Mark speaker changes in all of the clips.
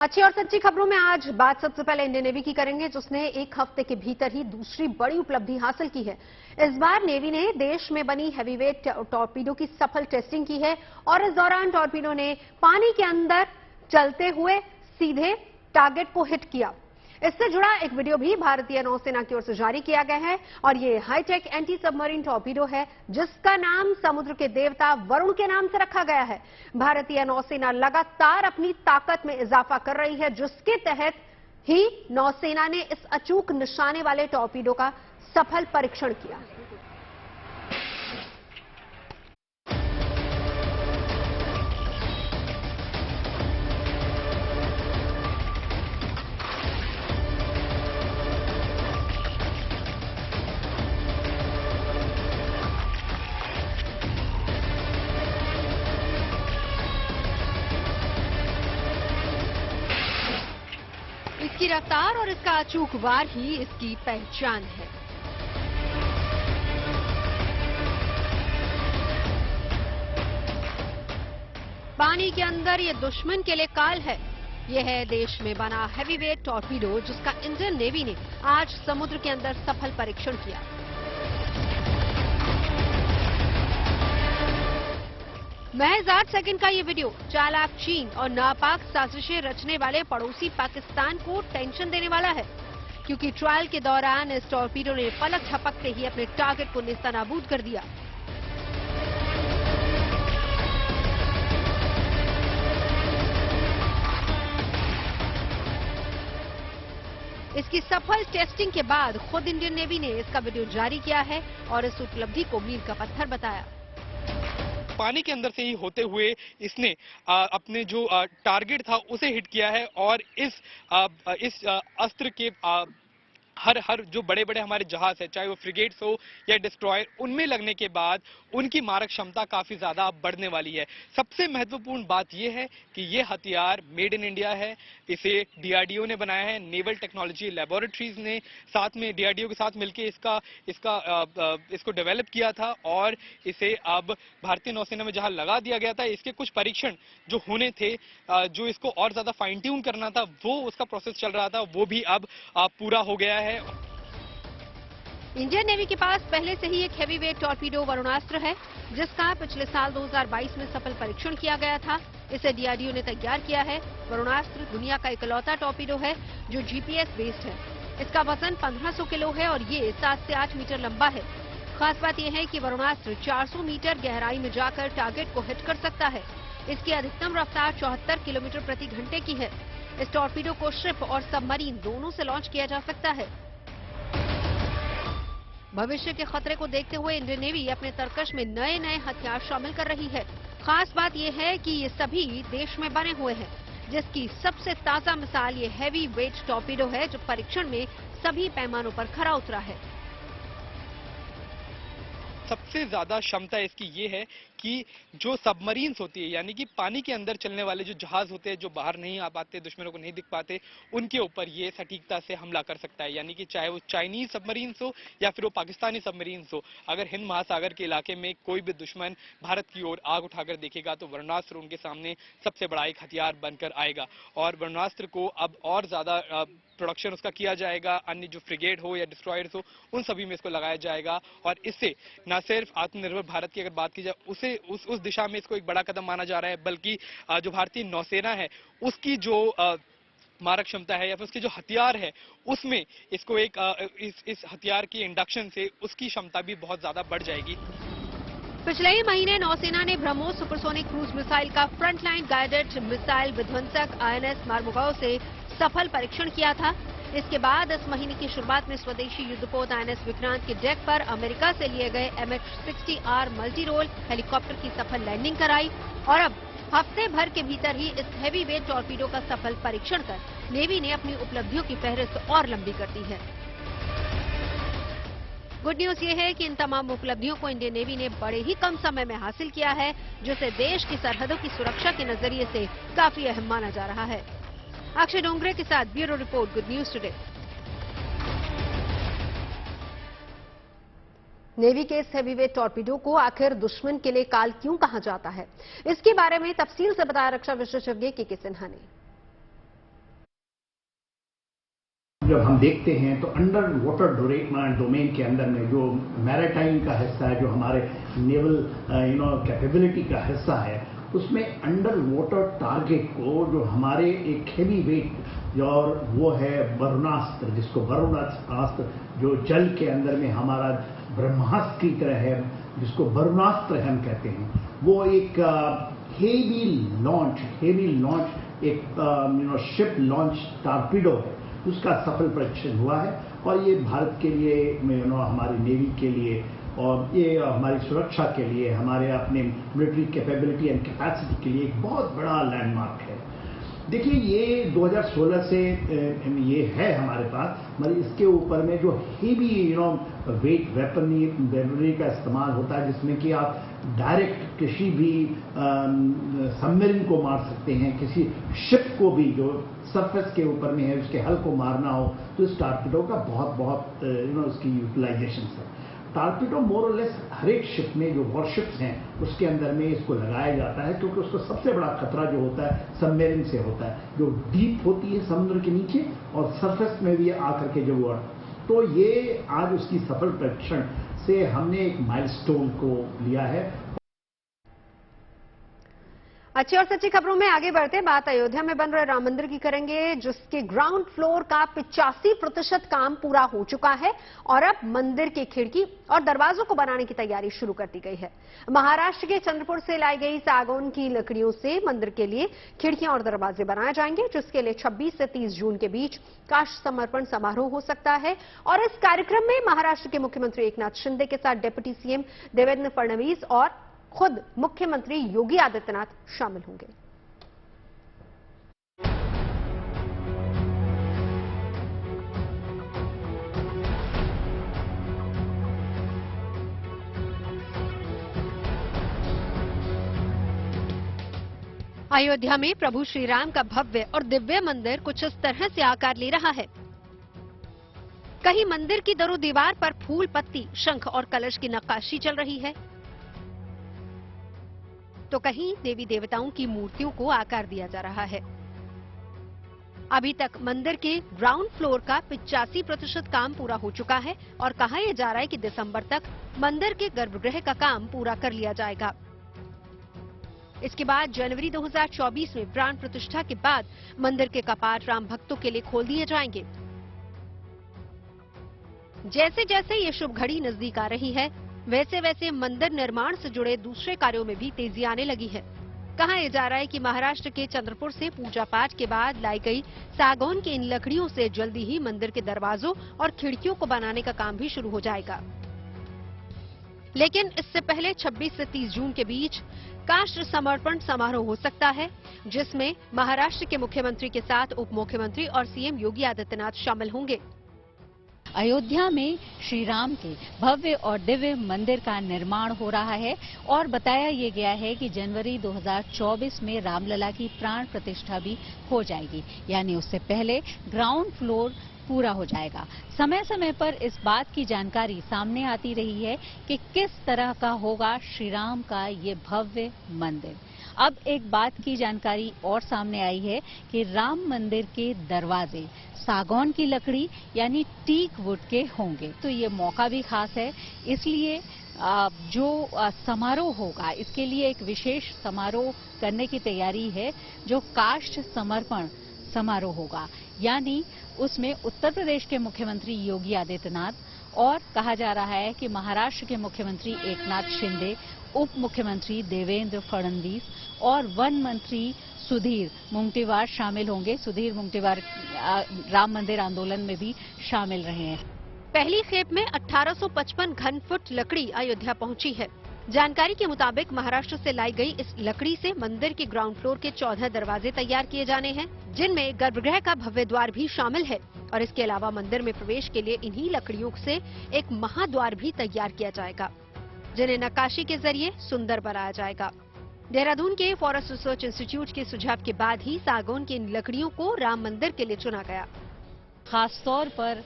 Speaker 1: अच्छी और सच्ची खबरों में आज बात सबसे पहले इंडियन नेवी की करेंगे, जिसने एक हफ्ते के भीतर ही दूसरी बड़ी उपलब्धि हासिल की है। इस बार नेवी ने देश में बनी हैवीवेट टॉर्पीडो की सफल टेस्टिंग की है और इस दौरान टॉर्पीडो ने पानी के अंदर चलते हुए सीधे टारगेट को हिट किया। इससे जुड़ा एक वीडियो भी भारतीय नौसेना की ओर से जारी किया गया है और ये हाईटेक एंटी सबमरीन टॉर्पीडो है, जिसका नाम समुद्र के देवता वरुण के नाम से रखा गया है। भारतीय नौसेना लगातार अपनी ताकत में इजाफा कर रही है, जिसके तहत ही नौसेना ने इस अचूक निशाने वाले टॉर्पीडो का सफल परीक्षण किया। इसकी रफ्तार और इसका अचूक वार ही इसकी पहचान है। पानी के अंदर ये दुश्मन के लिए काल है। यह है देश में बना हैवीवेट टॉर्पीडो, जिसका इंडियन नेवी ने आज समुद्र के अंदर सफल परीक्षण किया। महज 8 सेकंड का ये वीडियो चालाक चीन और नापाक साजिशें रचने वाले पड़ोसी पाकिस्तान को टेंशन देने वाला है, क्योंकि ट्रायल के दौरान इस टॉर्पीडो ने पलक झपकते ही अपने टारगेट को नेस्तनाबूद कर दिया। इसकी सफल टेस्टिंग के बाद खुद इंडियन नेवी ने इसका वीडियो जारी किया है और इस उपलब्धि को मील का पत्थर बताया।
Speaker 2: पानी के अंदर से ही होते हुए इसने अपने जो टारगेट था उसे हिट किया है और इस अस्त्र के हर जो बड़े बड़े हमारे जहाज है, चाहे वो फ्रिगेट्स हो या डिस्ट्रॉयर, उनमें लगने के बाद उनकी मारक क्षमता काफी ज्यादा बढ़ने वाली है। सबसे महत्वपूर्ण बात यह है कि ये हथियार मेड इन इंडिया है। इसे डीआरडीओ ने बनाया है, नेवल टेक्नोलॉजी लैबोरेटरीज ने साथ में डीआरडीओ के साथ मिलकर इसको डेवलप किया था और इसे अब भारतीय नौसेना में जहां लगा दिया गया था, इसके कुछ परीक्षण जो होने थे, जो इसको और ज्यादा फाइन ट्यून करना था, वो उसका प्रोसेस चल रहा था, वो भी अब पूरा हो गया है।
Speaker 1: इंडियन नेवी के पास पहले से ही एक हैवीवेट टॉर्पीडो वरुणास्त्र है, जिसका पिछले साल 2022 में सफल परीक्षण किया गया था। इसे डीआरडीओ ने तैयार किया है। वरुणास्त्र दुनिया का इकलौता टॉर्पीडो है जो जीपीएस बेस्ड है। इसका वजन 1500 किलो है और ये 7 से 8 मीटर लंबा है। खास बात यह है कि वरुणास्त्र 400 मीटर गहराई में जाकर टारगेट को हिट कर सकता है। इसकी अधिकतम रफ्तार 74 किलोमीटर प्रति घंटे की है। इस टॉर्पीडो को शिप और सबमरीन दोनों से लॉन्च किया जा सकता है। भविष्य के खतरे को देखते हुए इंडियन नेवी अपने तरकश में नए नए हथियार शामिल कर रही है। खास बात यह है कि ये सभी देश में बने हुए हैं, जिसकी सबसे ताजा मिसाल ये हैवी वेट टॉर्पीडो है, जो परीक्षण में सभी पैमानों पर खरा उतरा है।
Speaker 2: सबसे ज्यादा क्षमता इसकी ये है कि जो सबमरीन्स होती है, यानी कि पानी के अंदर चलने वाले जो जहाज होते हैं, जो बाहर नहीं आ पाते, दुश्मनों को नहीं दिख पाते, उनके ऊपर ये सटीकता से हमला कर सकता है। यानी कि चाहे वो चाइनीज सबमरीन्स हो या फिर वो पाकिस्तानी सबमरीन्स हो, अगर हिंद महासागर के इलाके में कोई भी दुश्मन भारत की ओर आग उठाकर देखेगा तो वरुणास्त्र उनके सामने सबसे बड़ा एक हथियार बनकर आएगा। और वरुणास्त्र को अब और ज्यादा प्रोडक्शन उसका किया जाएगा। अन्य जो फ्रिगेट हो या डिस्ट्रॉयर्स हो, उन सभी में इसको लगाया जाएगा और इससे न सिर्फ आत्मनिर्भर भारत की अगर बात की जाए, उसे उस दिशा में इसको एक बड़ा कदम माना जा रहा है, बल्कि जो भारतीय नौसेना है उसकी जो मारक क्षमता है या फिर उसके जो हथियार है, उसमें इसको एक इस हथियार की इंडक्शन से उसकी क्षमता भी बहुत ज्यादा बढ़ जाएगी।
Speaker 1: पिछले ही महीने नौसेना ने ब्रह्मोस सुपरसोनिक क्रूज मिसाइल का फ्रंटलाइन गाइडेड मिसाइल विध्वंसक आईएनएस मार्मुगाओ से सफल परीक्षण किया था। इसके बाद इस महीने की शुरुआत में स्वदेशी युद्धपोत आईएनएस विक्रांत के डेक पर अमेरिका से लिए गए MH-60R मल्टी रोल हेलीकॉप्टर की सफल लैंडिंग कराई और अब हफ्ते भर के भीतर ही इस हैवीवेट टॉर्पीडो का सफल परीक्षण कर नेवी ने अपनी उपलब्धियों की फहरिस्त और लंबी कर दी है। गुड न्यूज ये है कि इन तमाम उपलब्धियों को इंडियन नेवी ने बड़े ही कम समय में हासिल किया है, जिसे देश की सरहदों की सुरक्षा के नजरिए से काफी अहम माना जा रहा है। अक्षय डोंगरे के साथ bureau report, good news today. Navy के इस हैवीवेट टॉर्पीडो को आखिर दुश्मन के लिए काल क्यों कहा जाता है, इसके बारे में तफसील से बताया रक्षा विशेषज्ञ के सिन्हा ने।
Speaker 3: जब हम देखते हैं तो अंडर वाटर डोमेन के अंदर में जो मैरीटाइम का हिस्सा है, जो हमारे नेवल कैपेबिलिटी का हिस्सा है, उसमें अंडर वाटर टारगेट को जो हमारे एक हेवी वेट और वो है वरुणास्त्र, जिसको वरुणास्त्र जो जल के अंदर में हमारा ब्रह्मास्त्र की तरह है, जिसको वरुणास्त्र हम कहते हैं, वो एक हेवी लॉन्च एक शिप लॉन्च टॉर्पीडो है, उसका सफल परीक्षण हुआ है। और ये भारत के लिए, हमारी नेवी के लिए और ये हमारी सुरक्षा के लिए, हमारे अपने मिलिट्री कैपेबिलिटी एंड कैपेसिटी के लिए एक बहुत बड़ा लैंडमार्क है। देखिए, ये 2016 से ये है हमारे पास, मतलब इसके ऊपर में जो हेवी वेट वेपनरी का इस्तेमाल होता है, जिसमें कि आप डायरेक्ट किसी भी सबमरीन को मार सकते हैं, किसी शिप को भी जो सरफेस के ऊपर में है उसके हल को मारना हो, तो इस टॉर्पीडो का बहुत उसकी यूटिलाइजेशन है। टॉर्पीडो मोर और लेस हर एक शिप में, जो वॉरशिप्स हैं उसके अंदर में इसको लगाया जाता है, क्योंकि उसको सबसे बड़ा खतरा जो होता है सबमरीन से होता है, जो डीप होती है समुद्र के नीचे और सरफेस में भी आकर के जो वो, तो ये आज उसकी सफल परीक्षण से हमने एक माइलस्टोन को लिया है।
Speaker 1: अच्छी और सच्ची खबरों में आगे बढ़ते बात अयोध्या में बन रहे राम मंदिर की करेंगे, जिसके ग्राउंड फ्लोर का 85% काम पूरा हो चुका है और अब मंदिर की खिड़की और दरवाजों को बनाने की तैयारी शुरू कर दी गई है। महाराष्ट्र के चंद्रपुर से लाई गई सागौन की लकड़ियों से मंदिर के लिए खिड़कियां और दरवाजे बनाए जाएंगे, जिसके लिए 26 से 30 जून के बीच काष्ठ समर्पण समारोह हो सकता है। और इस कार्यक्रम में महाराष्ट्र के मुख्यमंत्री एकनाथ शिंदे के साथ डिप्टी सीएम देवेंद्र फडणवीस और खुद मुख्यमंत्री योगी आदित्यनाथ शामिल होंगे। अयोध्या में प्रभु श्री राम का भव्य और दिव्य मंदिर कुछ इस तरह से आकार ले रहा है। कहीं मंदिर की दरो दीवार पर फूल, पत्ती, शंख और कलश की नक्काशी चल रही है, तो कहीं देवी देवताओं की मूर्तियों को आकार दिया जा रहा है। अभी तक मंदिर के ग्राउंड फ्लोर का 85% काम पूरा हो चुका है और कहा यह जा रहा है कि दिसंबर तक मंदिर के गर्भगृह का काम पूरा कर लिया जाएगा। इसके बाद जनवरी 2024 में प्राण प्रतिष्ठा के बाद मंदिर के कपाट राम भक्तों के लिए खोल दिए जाएंगे। जैसे जैसे ये शुभ घड़ी नजदीक आ रही है, वैसे वैसे मंदिर निर्माण से जुड़े दूसरे कार्यों में भी तेजी आने लगी है। कहा यह जा रहा है कि महाराष्ट्र के चंद्रपुर से पूजा पाठ के बाद लाई गई सागौन की इन लकड़ियों से जल्दी ही मंदिर के दरवाजों और खिड़कियों को बनाने का काम भी शुरू हो जाएगा। लेकिन इससे पहले 26 से 30 जून के बीच काष्ठ समर्पण समारोह हो सकता है, जिसमें महाराष्ट्र के मुख्यमंत्री के साथ उप मुख्यमंत्री और सीएम योगी आदित्यनाथ शामिल होंगे।
Speaker 4: अयोध्या में श्री राम के भव्य और दिव्य मंदिर का निर्माण हो रहा है और बताया ये गया है कि जनवरी 2024 में रामलला की प्राण प्रतिष्ठा भी हो जाएगी, यानी उससे पहले ग्राउंड फ्लोर पूरा हो जाएगा। समय समय पर इस बात की जानकारी सामने आती रही है कि किस तरह का होगा श्री राम का ये भव्य मंदिर। अब एक बात की जानकारी और सामने आई है कि राम मंदिर के दरवाजे सागौन की लकड़ी यानी टीक वुड के होंगे, तो ये मौका भी खास है। इसलिए जो समारोह होगा, इसके लिए एक विशेष समारोह करने की तैयारी है, जो काष्ठ समर्पण समारोह होगा, यानी उसमें उत्तर प्रदेश के मुख्यमंत्री योगी आदित्यनाथ और कहा जा रहा है कि महाराष्ट्र के मुख्यमंत्री एकनाथ शिंदे, उप मुख्यमंत्री देवेंद्र फडणवीस और वन मंत्री सुधीर मुंगटीवार शामिल होंगे। सुधीर मुंगटीवार राम मंदिर आंदोलन में भी शामिल रहे हैं।
Speaker 1: पहली खेप में 1855 घन फुट लकड़ी अयोध्या पहुंची है। जानकारी के मुताबिक महाराष्ट्र से लाई गई इस लकड़ी से मंदिर के ग्राउंड फ्लोर के 14 दरवाजे तैयार किए जाने हैं, जिनमें गर्भगृह का भव्य द्वार भी शामिल है। और इसके अलावा मंदिर में प्रवेश के लिए इन्हीं लकड़ियों से एक महाद्वार भी तैयार किया जाएगा, जिन्हें नक्काशी के जरिए सुंदर बनाया जाएगा। देहरादून के फॉरेस्ट रिसर्च इंस्टीट्यूट के सुझाव के बाद ही सागौन की इन लकड़ियों को राम मंदिर के लिए चुना गया।
Speaker 4: खास तौर पर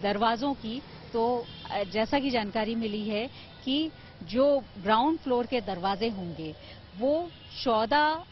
Speaker 4: दरवाजों की तो जैसा कि जानकारी मिली है कि जो ग्राउंड फ्लोर के दरवाजे होंगे वो 14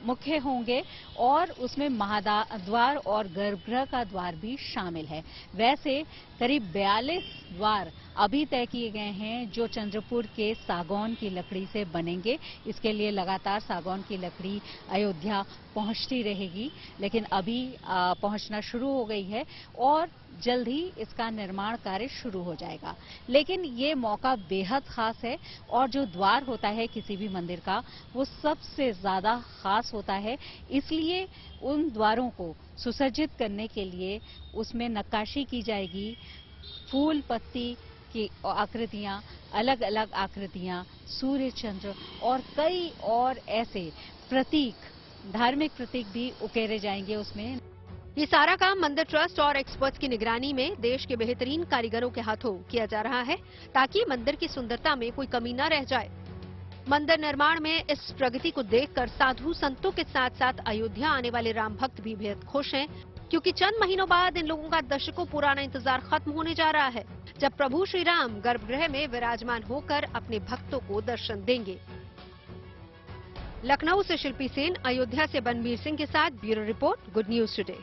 Speaker 4: मुख्य होंगे और उसमें महाद्वार और गर्भगृह का द्वार भी शामिल है। वैसे करीब 42 द्वार अभी तय किए गए हैं जो चंद्रपुर के सागौन की लकड़ी से बनेंगे। इसके लिए लगातार सागौन की लकड़ी अयोध्या पहुंचती रहेगी, लेकिन अभी पहुंचना शुरू हो गई है और जल्द ही इसका निर्माण कार्य शुरू हो जाएगा। लेकिन ये मौका बेहद खास है और जो द्वार होता है किसी भी मंदिर का वो सबसे ज्यादा खास होता है, इसलिए उन द्वारों को सुसज्जित करने के लिए उसमें नक्काशी की जाएगी। फूल पत्ती की आकृतियां, अलग अलग आकृतियां, सूर्य चंद्र और कई और ऐसे प्रतीक, धार्मिक प्रतीक भी उकेरे जाएंगे उसमें।
Speaker 1: ये सारा काम मंदिर ट्रस्ट और एक्सपर्ट्स की निगरानी में देश के बेहतरीन कारीगरों के हाथों किया जा रहा है ताकि मंदिर की सुंदरता में कोई कमी न रह जाए। मंदिर निर्माण में इस प्रगति को देखकर साधु संतों के साथ साथ अयोध्या आने वाले राम भक्त भी बेहद खुश हैं, क्योंकि चंद महीनों बाद इन लोगों का दशकों पुराना इंतजार खत्म होने जा रहा है, जब प्रभु श्री राम गर्भगृह में विराजमान होकर अपने भक्तों को दर्शन देंगे। लखनऊ से शिल्पी सेन, अयोध्या से बनबीर सिंह के साथ bureau report, good news today.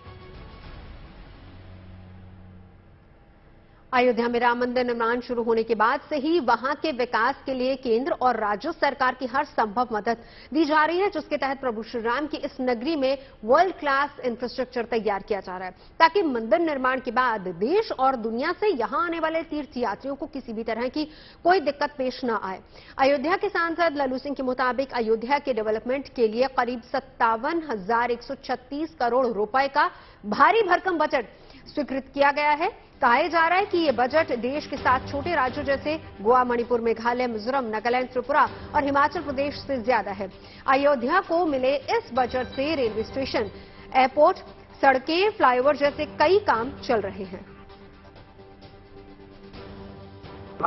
Speaker 1: Ayodhya में राम मंदिर निर्माण शुरू होने के बाद से ही वहां के विकास के लिए केंद्र और राज्य सरकार की हर संभव मदद दी जा रही है, जिसके तहत प्रभु श्री राम की इस नगरी में वर्ल्ड क्लास इंफ्रास्ट्रक्चर तैयार किया जा रहा है ताकि मंदिर निर्माण के बाद देश और दुनिया से यहां आने वाले तीर्थ यात्रियों को किसी भी तरह की कोई दिक्कत पेश न आए। अयोध्या के सांसद लल्लू सिंह के मुताबिक अयोध्या के डेवलपमेंट के लिए करीब 57,136 करोड़ रुपए का भारी भरकम बजट स्वीकृत किया गया है। कहा जा रहा है कि ये बजट देश के साथ छोटे राज्यों जैसे गोवा, मणिपुर, मेघालय, मिजोरम, नागालैंड, त्रिपुरा और हिमाचल प्रदेश से ज्यादा है। अयोध्या को मिले इस बजट से रेलवे स्टेशन, एयरपोर्ट, सड़कें, फ्लाईओवर जैसे कई काम चल रहे हैं।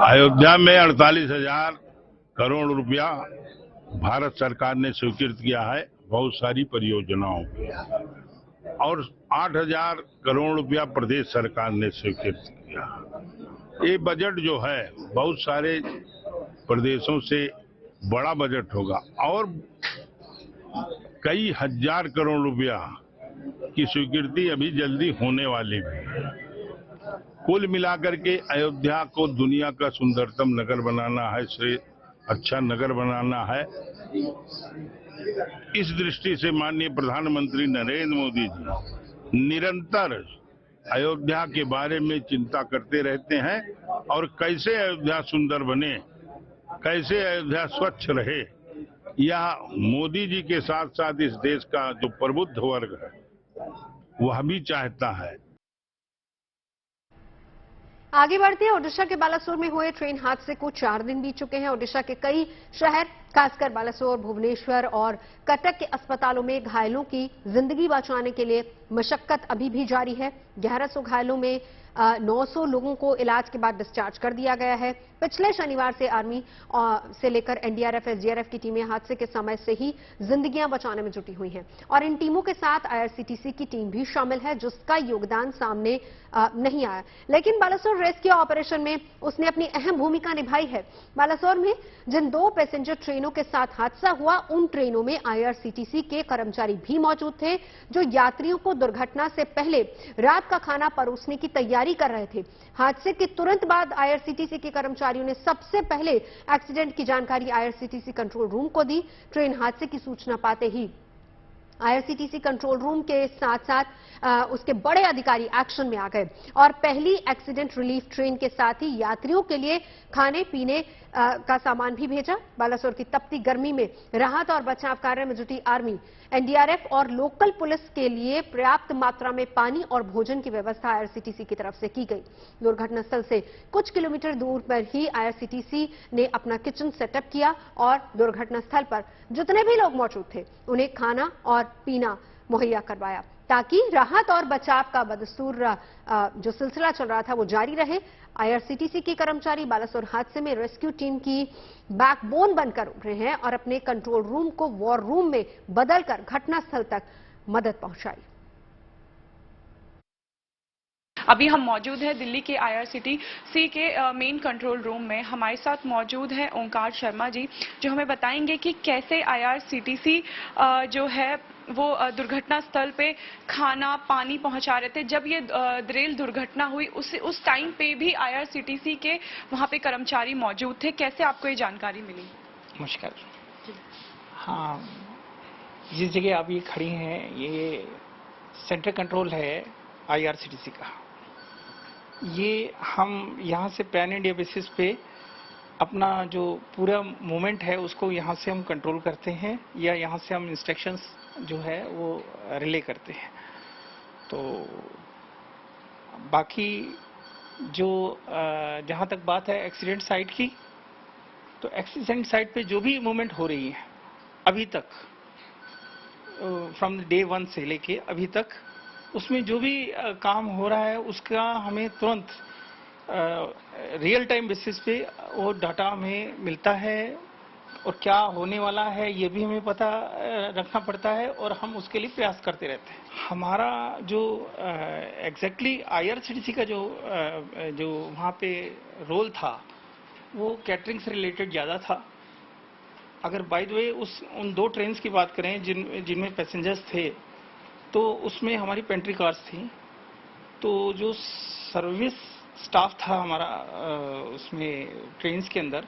Speaker 5: अयोध्या में 48,000 करोड़ रुपया भारत सरकार ने स्वीकृत किया है बहुत सारी परियोजनाओं को, और 8,000 करोड़ रुपया प्रदेश सरकार ने स्वीकृत किया। ये बजट जो है बहुत सारे प्रदेशों से बड़ा बजट होगा और कई हजार करोड़ रुपया की स्वीकृति अभी जल्दी होने वाली है। कुल मिलाकर के अयोध्या को दुनिया का सुंदरतम नगर बनाना है, से अच्छा नगर बनाना है। इस दृष्टि से माननीय प्रधानमंत्री नरेंद्र मोदी जी निरंतर अयोध्या के बारे में चिंता करते रहते हैं और कैसे अयोध्या सुंदर बने, कैसे अयोध्या स्वच्छ रहे, यह मोदी जी के साथ साथ इस देश का जो प्रबुद्ध वर्ग है वह भी चाहता है।
Speaker 1: आगे बढ़ते हैं। ओडिशा के बालासोर में हुए ट्रेन हादसे को 4 दिन बीत चुके हैं। ओडिशा के कई शहर, खासकर बालासोर, भुवनेश्वर और कटक के अस्पतालों में घायलों की जिंदगी बचाने के लिए मशक्कत अभी भी जारी है। 1100 घायलों में 900 लोगों को इलाज के बाद डिस्चार्ज कर दिया गया है। पिछले शनिवार से आर्मी से लेकर एनडीआरएफ, एसडीआरएफ की टीमें हादसे के समय से ही जिंदगियां बचाने में जुटी हुई हैं और इन टीमों के साथ आईआरसीटीसी की टीम भी शामिल है, जिसका योगदान सामने नहीं आया, लेकिन बालासोर रेस्क्यू ऑपरेशन में उसने अपनी अहम भूमिका निभाई है। बालासोर में जिन 2 पैसेंजर ट्रेनों के साथ हादसा हुआ, उन ट्रेनों में आईआरसीटीसी के कर्मचारी भी मौजूद थे जो यात्रियों को दुर्घटना से पहले रात का खाना परोसने की तैयारी कर रहे थे। हादसे के तुरंत बाद आईआरसीटीसी के कर्मचारियों ने सबसे पहले एक्सीडेंट की जानकारी आईआरसीटीसी कंट्रोल रूम को दी। ट्रेन हादसे की सूचना पाते ही आईआरसीटीसी कंट्रोल रूम के साथ साथ उसके बड़े अधिकारी एक्शन में आ गए और पहली एक्सीडेंट रिलीफ ट्रेन के साथ ही यात्रियों के लिए खाने पीने का सामान भी भेजा। बालासोर की तपती गर्मी में राहत और बचाव कार्य में जुटी आर्मी, एनडीआरएफ और लोकल पुलिस के लिए पर्याप्त मात्रा में पानी और भोजन की व्यवस्था आईआरसीटीसी की तरफ से की गई। दुर्घटना स्थल से कुछ किलोमीटर दूर पर ही आईआरसीटीसी ने अपना किचन सेटअप किया और दुर्घटना स्थल पर जितने भी लोग मौजूद थे उन्हें खाना और पीना मुहैया करवाया ताकि राहत और बचाव का बदस्तूर जो सिलसिला चल रहा था वो जारी रहे। आईआरसीटीसी के कर्मचारी बालासोर हादसे में रेस्क्यू टीम की बैकबोन बनकर उभरे हैं और अपने कंट्रोल रूम को वॉर रूम में बदलकर घटनास्थल तक मदद पहुंचाई।
Speaker 6: अभी हम मौजूद हैं दिल्ली के IRCTC के मेन कंट्रोल रूम में। हमारे साथ मौजूद है ओंकार शर्मा जी, जो हमें बताएंगे कि कैसे IRCTC जो है वो दुर्घटना स्थल पे खाना पानी पहुंचा रहे थे। जब ये रेल दुर्घटना हुई उस टाइम पे भी IRCTC के वहां पे कर्मचारी मौजूद थे। कैसे आपको ये जानकारी मिली?
Speaker 7: नमस्कार। हाँ, जिस जगह आप ये खड़ी हैं ये सेंट्रल कंट्रोल है IRCTC का। ये हम यहाँ से पैन इंडिया बेसिस पे अपना जो पूरा मूवमेंट है उसको यहाँ से हम कंट्रोल करते हैं या यहाँ से हम इंस्ट्रक्शंस जो है वो रिले करते हैं। तो बाकी जो जहाँ तक बात है एक्सीडेंट साइट की, तो एक्सीडेंट साइट पे जो भी मूवमेंट हो रही है अभी तक फ्रॉम डे 1 से लेके अभी तक, उसमें जो भी काम हो रहा है उसका हमें तुरंत रियल टाइम बेसिस पे वो डाटा हमें मिलता है और क्या होने वाला है ये भी हमें पता रखना पड़ता है और हम उसके लिए प्रयास करते रहते हैं। हमारा जो एग्जैक्टली IRCTC का जो वहाँ पे रोल था वो कैटरिंग से रिलेटेड ज़्यादा था। अगर बाय द वे उन 2 ट्रेन की बात करें जिनमें पैसेंजर्स थे, तो उसमें हमारी पेंट्री कार्स थी। तो जो सर्विस स्टाफ था हमारा उसमें ट्रेन्स के अंदर,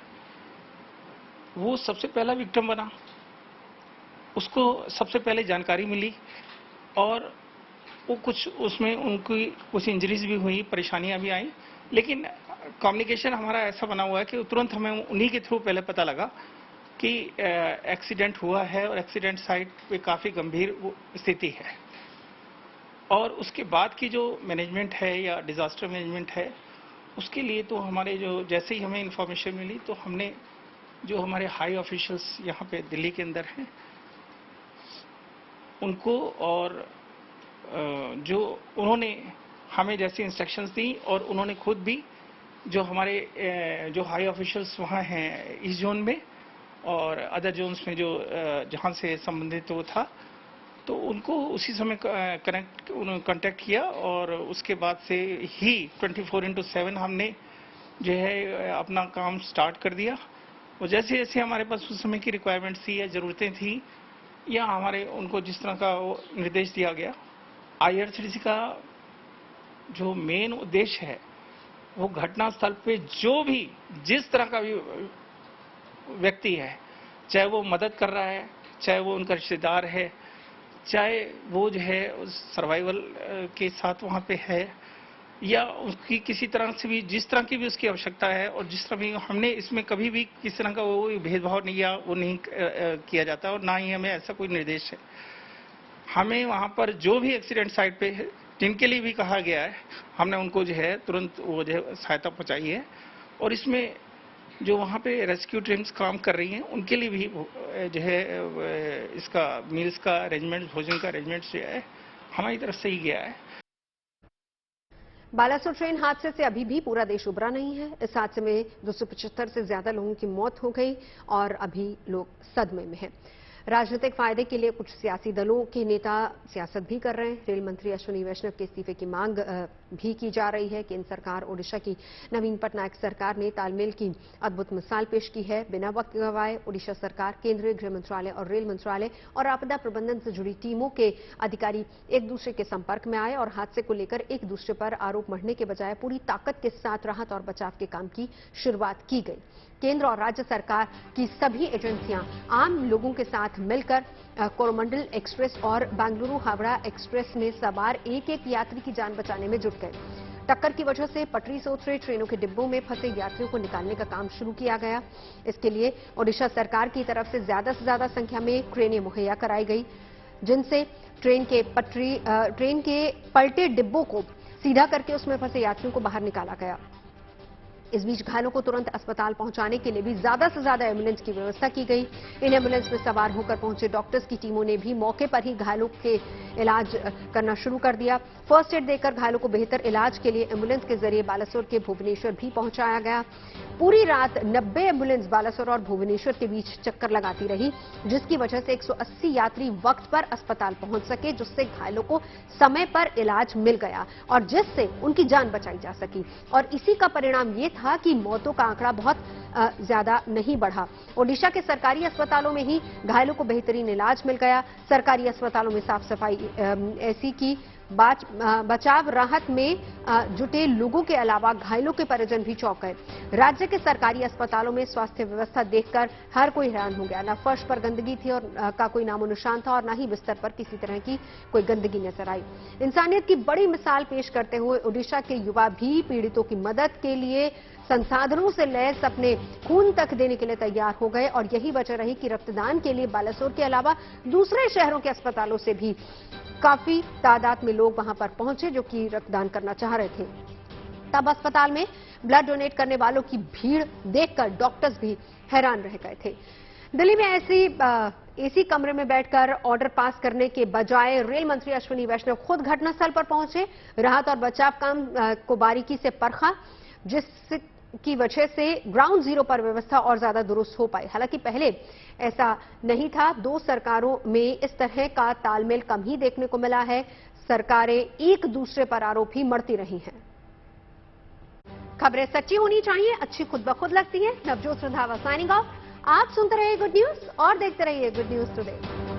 Speaker 7: वो सबसे पहला विक्टिम बना, उसको सबसे पहले जानकारी मिली और वो कुछ उसमें उनकी कुछ इंजरीज भी हुई, परेशानियां भी आई, लेकिन कम्युनिकेशन हमारा ऐसा बना हुआ है कि तुरंत हमें उन्हीं के थ्रू पहले पता लगा कि एक्सीडेंट हुआ है और एक्सीडेंट साइट पे काफ़ी गंभीर स्थिति है। और उसके बाद की जो मैनेजमेंट है या डिजास्टर मैनेजमेंट है उसके लिए तो हमारे जो जैसे ही हमें इंफॉर्मेशन मिली तो हमने जो हमारे हाई ऑफिशियल्स यहाँ पे दिल्ली के अंदर हैं उनको और जो उन्होंने हमें जैसी इंस्ट्रक्शंस दी और उन्होंने खुद भी जो हमारे जो हाई ऑफिशियल्स वहाँ हैं इस जोन में और अदर जोन्स में जो जहाँ से संबंधित वो था, तो उनको उसी समय कांटेक्ट किया और उसके बाद से ही 24/7 हमने जो है अपना काम स्टार्ट कर दिया। और जैसे जैसे हमारे पास उस समय की रिक्वायरमेंट्स थी या ज़रूरतें थी या हमारे उनको जिस तरह का वो निर्देश दिया गया, IRCTC का जो मेन उद्देश्य है वो घटनास्थल पे जो भी जिस तरह का भी व्यक्ति है, चाहे वो मदद कर रहा है, चाहे वो उनका रिश्तेदार है, चाहे वो जो है सर्वाइवल के साथ वहाँ पे है या उसकी किसी तरह से भी जिस तरह की भी उसकी आवश्यकता है, और जिस तरह भी हमने इसमें कभी भी किसी तरह का वो भेदभाव नहीं या वो नहीं किया जाता और ना ही हमें ऐसा कोई निर्देश है। हमें वहाँ पर जो भी एक्सीडेंट साइट पे है जिनके लिए भी कहा गया है हमने उनको जो है तुरंत वो जो है सहायता पहुँचाई है। और इसमें जो वहाँ पे रेस्क्यू टीम्स काम कर रही हैं उनके लिए भी जो है इसका मील्स का अरेंजमेंट, भोजन का अरेंजमेंट जो है हमारी तरफ से ही गया है।
Speaker 1: बालासोर ट्रेन हादसे से अभी भी पूरा देश उबरा नहीं है। इस हादसे में 275 से ज्यादा लोगों की मौत हो गई और अभी लोग सदमे में हैं। राजनीतिक फायदे के लिए कुछ सियासी दलों के नेता सियासत भी कर रहे हैं। रेल मंत्री अश्विनी वैष्णव के इस्तीफे की मांग भी की जा रही है। केंद्र सरकार, ओडिशा की नवीन पटनायक सरकार ने तालमेल की अद्भुत मिसाल पेश की है। बिना वक्त गवाए ओडिशा सरकार, केंद्रीय गृह मंत्रालय और रेल मंत्रालय और आपदा प्रबंधन से जुड़ी टीमों के अधिकारी एक दूसरे के संपर्क में आए और हादसे को लेकर एक दूसरे पर आरोप मढ़ने के बजाय पूरी ताकत के साथ राहत और बचाव के काम की शुरुआत की गई। केंद्र और राज्य सरकार की सभी एजेंसियां आम लोगों के साथ मिलकर कोरोमंडल एक्सप्रेस और बेंगलुरु हावड़ा एक्सप्रेस में सवार एक एक यात्री की जान बचाने में जुट गए। टक्कर की वजह से पटरी से उतरे ट्रेनों के डिब्बों में फंसे यात्रियों को निकालने का काम शुरू किया गया। इसके लिए ओडिशा सरकार की तरफ से ज्यादा संख्या में क्रेनें मुहैया कराई गई, जिनसे ट्रेन के पलटे डिब्बों को सीधा करके उसमें फंसे यात्रियों को बाहर निकाला गया। इस बीच घायलों को तुरंत अस्पताल पहुंचाने के लिए भी ज्यादा से ज्यादा एम्बुलेंस की व्यवस्था की गई। इन एम्बुलेंस में सवार होकर पहुंचे डॉक्टर्स की टीमों ने भी मौके पर ही घायलों के इलाज करना शुरू कर दिया। फर्स्ट एड देकर घायलों को बेहतर इलाज के लिए एम्बुलेंस के जरिए बालासोर के भुवनेश्वर भी पहुंचाया गया। पूरी रात 90 एम्बुलेंस बालासोर और भुवनेश्वर के बीच चक्कर लगाती रही, जिसकी वजह से 180 यात्री वक्त पर अस्पताल पहुंच सके, जिससे घायलों को समय पर इलाज मिल गया और जिससे उनकी जान बचाई जा सकी। और इसी का परिणाम ये था कि मौतों का आंकड़ा बहुत ज्यादा नहीं बढ़ा। ओडिशा के सरकारी अस्पतालों में ही घायलों को बेहतरीन इलाज मिल गया। सरकारी अस्पतालों में साफ सफाई ऐसी की बचाव राहत में जुटे लोगों के अलावा घायलों के परिजन भी चौंक गए। राज्य के सरकारी अस्पतालों में स्वास्थ्य व्यवस्था देखकर हर कोई हैरान हो गया। न फर्श पर गंदगी थी और का कोई नामो निशान था और न ही बिस्तर पर किसी तरह की कोई गंदगी नजर आई। इंसानियत की बड़ी मिसाल पेश करते हुए ओडिशा के युवा भी पीड़ितों की मदद के लिए संसाधनों से लैस अपने खून तक देने के लिए तैयार हो गए और यही वजह रही कि रक्तदान के लिए बालासोर के अलावा दूसरे शहरों के अस्पतालों से भी काफी तादाद में लोग वहां पर पहुंचे जो कि रक्तदान करना चाह रहे थे। तब अस्पताल में ब्लड डोनेट करने वालों की भीड़ देखकर डॉक्टर्स भी हैरान रह गए थे। दिल्ली में एसी कमरे में बैठकर ऑर्डर पास करने के बजाय रेल मंत्री अश्विनी वैष्णव खुद घटनास्थल पर पहुंचे, राहत और बचाव काम को बारीकी से परखा, जिसकी वजह से ग्राउंड जीरो पर व्यवस्था और ज्यादा दुरुस्त हो पाई। हालांकि पहले ऐसा नहीं था। दो सरकारों में इस तरह का तालमेल कम ही देखने को मिला है। सरकारें एक दूसरे पर आरोप ही मढ़ती रही हैं। खबरें सच्ची होनी चाहिए, अच्छी खुद ब खुद लगती हैं। Navjot Randhawa signing off. आप सुनते रहिए गुड न्यूज और देखते रहिए गुड न्यूज टुडे।